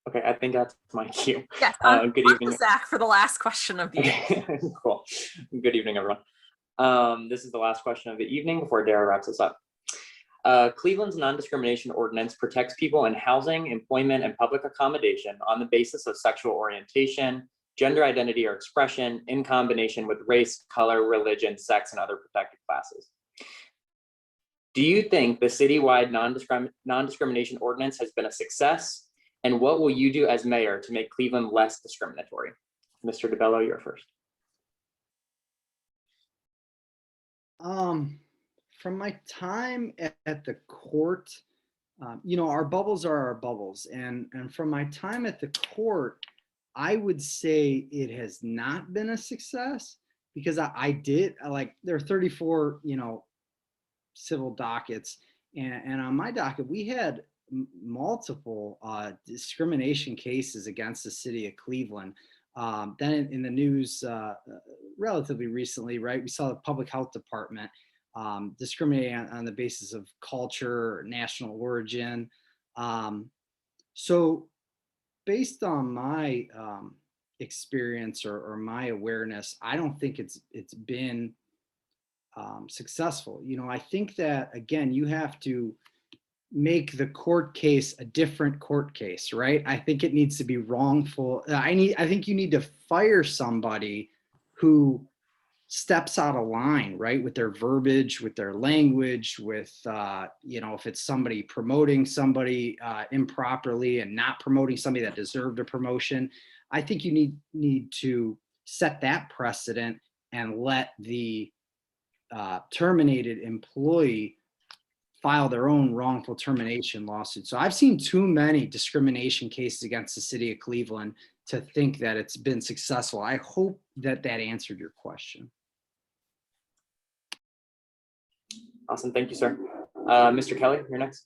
Okay, I think that's my cue. Yes, Good evening. Zach, for the last question of the evening. Cool. Good evening, everyone. This is the last question of the evening before Dara wraps us up. Cleveland's non-discrimination ordinance protects people in housing, employment, and public accommodation on the basis of sexual orientation, gender identity or expression, in combination with race, color, religion, sex, and other protected classes. Do you think the citywide non-discrimination ordinance has been a success? And what will you do as mayor to make Cleveland less discriminatory? Mr. DeBello, you're first. From my time at the court, you know, our bubbles are our bubbles. And from my time at the court, I would say it has not been a success because there are 34, you know, civil dockets. And on my docket, we had multiple discrimination cases against the city of Cleveland. Then in the news relatively recently, right, we saw the public health department discriminating on the basis of culture or national origin. So based on my experience or my awareness, I don't think it's been successful. You know, I think that, again, you have to make the court case a different court case, right? I think it needs to be wrongful. I think you need to fire somebody who steps out of line, right? With their verbiage, with their language, with, you know, if it's somebody promoting somebody improperly and not promoting somebody that deserved a promotion. I think you need to set that precedent and let the terminated employee file their own wrongful termination lawsuit. So I've seen too many discrimination cases against the city of Cleveland to think that it's been successful. I hope that answered your question. Awesome, thank you, sir. Mr. Kelly, you're next.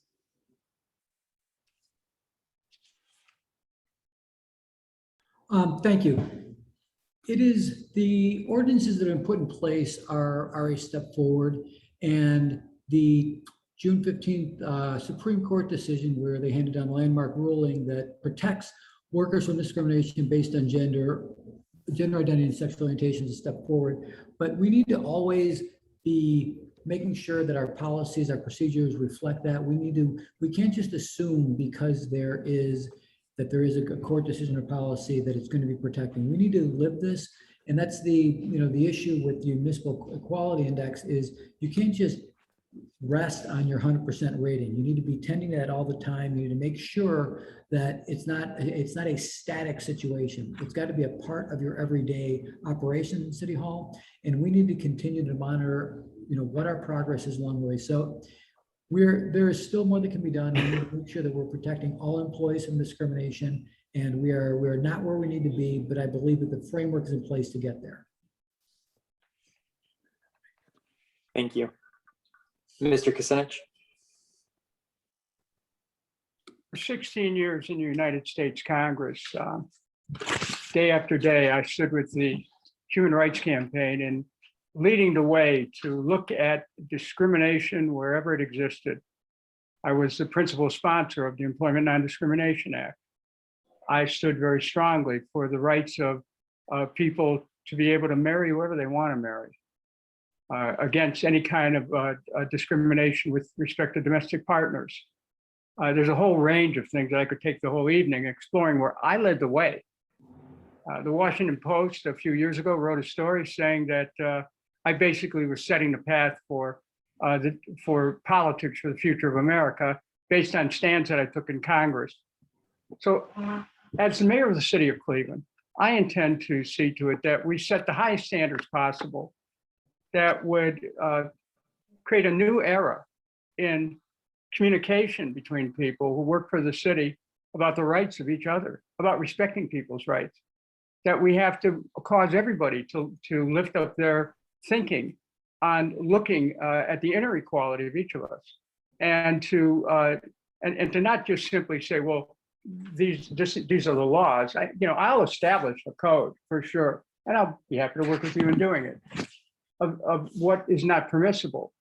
Thank you. It is the ordinances that have been put in place are a step forward, and the June 15th Supreme Court decision where they handed down a landmark ruling that protects workers from discrimination based on gender identity and sexual orientation is a step forward. But we need to always be making sure that our policies, our procedures reflect that. We can't just assume because there is a court decision or policy that it's going to be protecting. We need to live this. And that's the issue with the Municipal Equality Index is you can't just rest on your 100% rating. You need to be tending that all the time. You need to make sure that it's not a static situation. It's got to be a part of your everyday operation in City Hall. And we need to continue to monitor, what our progress is along the way. So there is still more that can be done. We need to make sure that we're protecting all employees from discrimination. And we're not where we need to be, but I believe that the framework is in place to get there. Thank you. Mr. Kucinich. For 16 years in the United States Congress, day after day, I stood with the Human Rights Campaign and leading the way to look at discrimination wherever it existed. I was the principal sponsor of the Employment Non-Discrimination Act. I stood very strongly for the rights of people to be able to marry whoever they want to marry, against any kind of discrimination with respect to domestic partners. There's a whole range of things that I could take the whole evening exploring where I led the way. The Washington Post a few years ago wrote a story saying that I basically was setting the path for politics for the future of America based on stands that I took in Congress. So as the mayor of the city of Cleveland, I intend to see to it that we set the highest standards possible that would create a new era in communication between people who work for the city about the rights of each other, about respecting people's rights, that we have to cause everybody to lift up their thinking on looking at the inner equality of each of us, and to not just simply say, well, these are the laws. I'll establish a code for sure, and I'll be happy to work with you in doing it, of what is not permissible.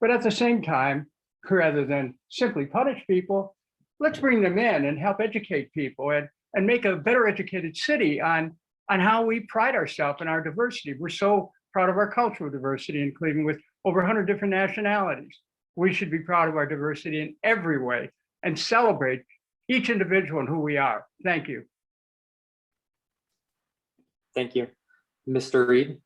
But at the same time, rather than simply punish people, let's bring them in and help educate people and make a better educated city on how we pride ourselves in our diversity. We're so proud of our cultural diversity in Cleveland with over 100 different nationalities. We should be proud of our diversity in every way and celebrate each individual and who we are. Thank you. Thank you. Mr. Reed?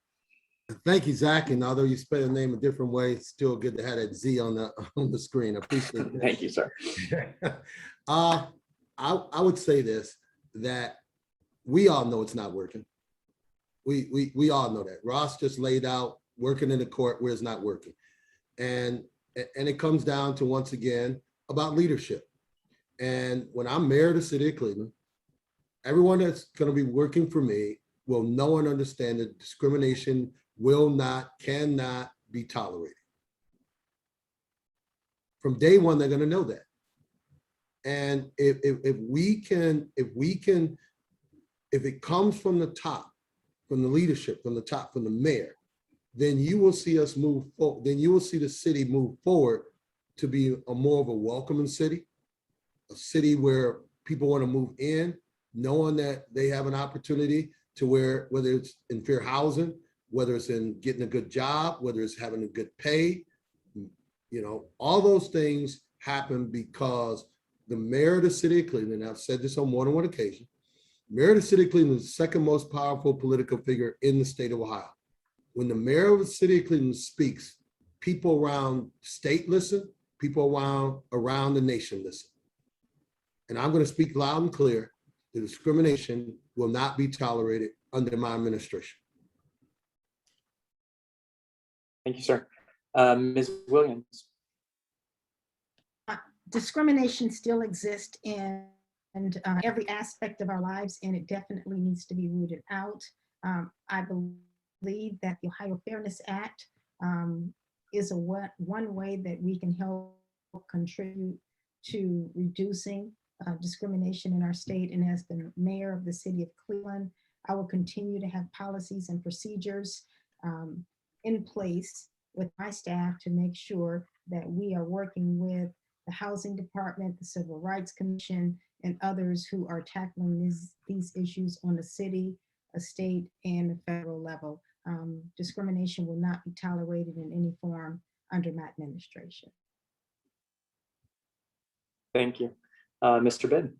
Thank you, Zach. And although you spell the name a different way, it's still good to have that Z on the screen. I appreciate it. Thank you, sir. I would say this, that we all know it's not working. We all know that. Ross just laid out working in the court where it's not working. And it comes down to, once again, about leadership. And when I'm mayor of the city of Cleveland, everyone that's going to be working for me will know and understand that discrimination cannot be tolerated. From day one, they're going to know that. And if it comes from the top, from the leadership, from the top, from the mayor, then you will see us move forward. Then you will see the city move forward to be more of a welcoming city, a city where people want to move in, knowing that they have an opportunity to where, whether it's in fair housing, whether it's in getting a good job, whether it's having a good pay, all those things happen because the mayor of the city of Cleveland, I've said this on more than one occasion, mayor of the city of Cleveland is the second most powerful political figure in the state of Ohio. When the mayor of the city of Cleveland speaks, people around state listen, people around the nation listen. And I'm going to speak loud and clear. The discrimination will not be tolerated under my administration. Thank you, sir. Ms. Williams? Discrimination still exists in every aspect of our lives, and it definitely needs to be rooted out. I believe that the Ohio Fairness Act is one way that we can help contribute to reducing discrimination in our state. And as the mayor of the city of Cleveland, I will continue to have policies and procedures in place with my staff to make sure that we are working with the Housing Department, the Civil Rights Commission, and others who are tackling these issues on the city, a state, and a federal level. Discrimination will not be tolerated in any form under my administration. Thank you. Mr. Bidd?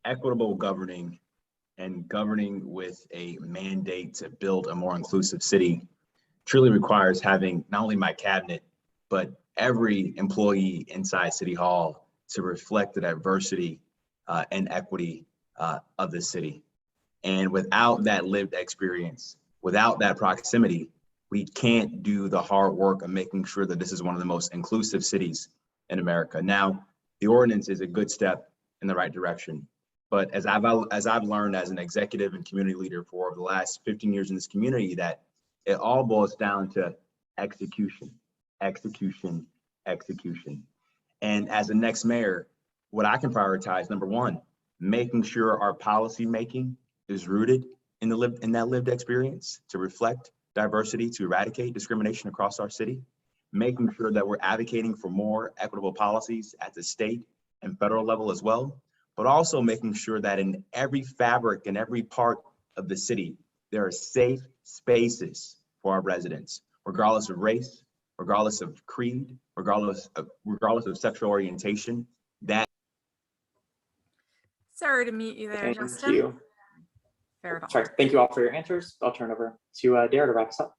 Equitable governing and governing with a mandate to build a more inclusive city truly requires having not only my cabinet, but every employee inside City Hall to reflect the diversity and equity of the city. And without that lived experience, without that proximity, we can't do the hard work of making sure that this is one of the most inclusive cities in America. Now, the ordinance is a good step in the right direction. But as I've learned as an executive and community leader for the last 15 years in this community, that it all boils down to execution, execution, execution. And as the next mayor, what I can prioritize, number one, making sure our policy making is rooted in that lived experience to reflect diversity, to eradicate discrimination across our city, making sure that we're advocating for more equitable policies at the state and federal level as well, but also making sure that in every fabric and every part of the city, there are safe spaces for our residents, regardless of race, regardless of creed, regardless of sexual orientation. Sorry to mute you there, Thank Justin. you. Fair enough. Sorry. Thank you all for your answers. I'll turn over to Dara to wrap us up.